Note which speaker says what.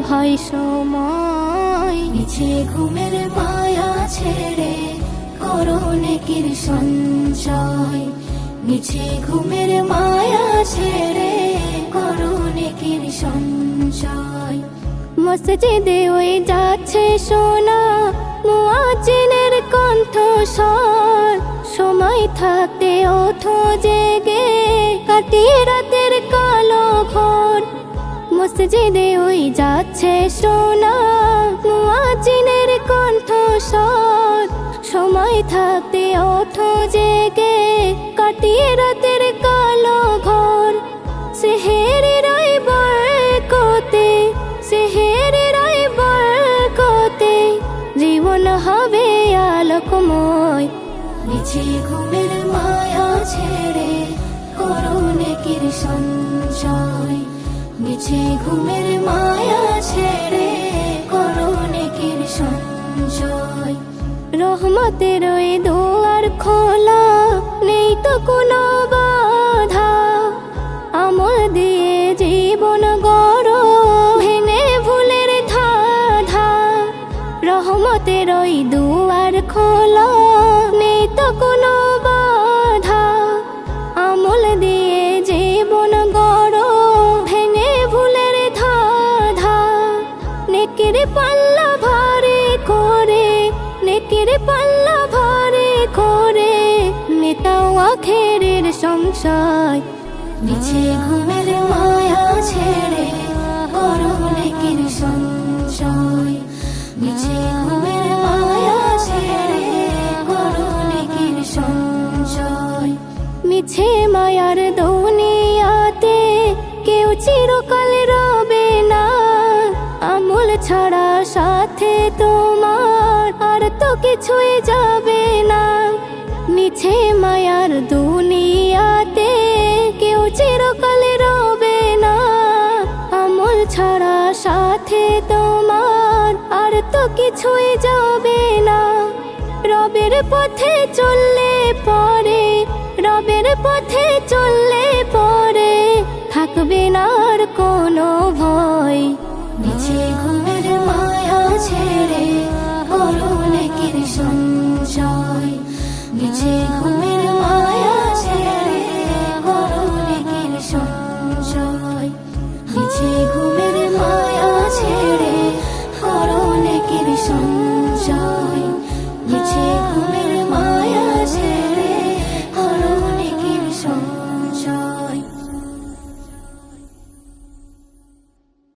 Speaker 1: হয় সময়।
Speaker 2: মিছে ঘুমের মায়া ছেড়ে করো নেকির সঞ্চয়। মিছে ঘুমের মায়া ছেড়ে করো নেকির সঞ্চয়।
Speaker 1: মসজিদে ওই যাচ্ছে সোনা মুয়াজ্জিনের কণ্ঠস্বর। সময় থাকতে ওঠো জেগে কাটিয়ে রাতের কালো ঘোর। মসজিদে ওই যাচ্ছে সোনা মুয়াজ্জিনের কণ্ঠস্বর। সময় থাকতে ওঠো জেগে কাটিয়ে রাতের কালো ঘোর। সেহেরের ওই বরকতে, সেহেরের ওই বরকতে জীবন হবে আলোকময়।
Speaker 2: মিছে ঘুমের মায়া ছেড়ে করো নেকির সঞ্চয়। মিছে ঘুমের মায়া ছেড়ে করো নেকির সঞ্চয়।
Speaker 1: রহমতের ওই দুয়ার খোলা, নেই তো কোনো বাধা। আমল দিয়ে জীবন গড়ো ভেঙে ভুলের ধাঁধা। রহমতের ওই দুয়ার খোলা, নেই তো কোনো বাধা। আমল দিয়ে জীবন গড়ো ভেঙে ভুলের ধাঁধা। নেকির পাল্লা ভারী করে, নেকির পাল্লা ভারী করে মেটাও আখেরের সংশয়।
Speaker 2: মিছে ঘুমের মায়া ছেড়ে করো নেকির সঞ্চয়। মিছে ঘুমের মায়া ছেড়ে করো নেকির সঞ্চয়।
Speaker 1: মিছে মায়ার দুনিয়াতে কেউ চিরকাল রবে না। আমল ছাড়া সাথে তোমার আর তো কিছুই যাবে না। মিছে মায়ার দুনিয়াতে কেউ চিরকাল রবে না। আমল ছাড়া সাথে তোমার আর তো কিছুই যাবে না। রবের পথে চললে পরে, রবের পথে চললে পরে থাকবে না আর কোনো ভয়।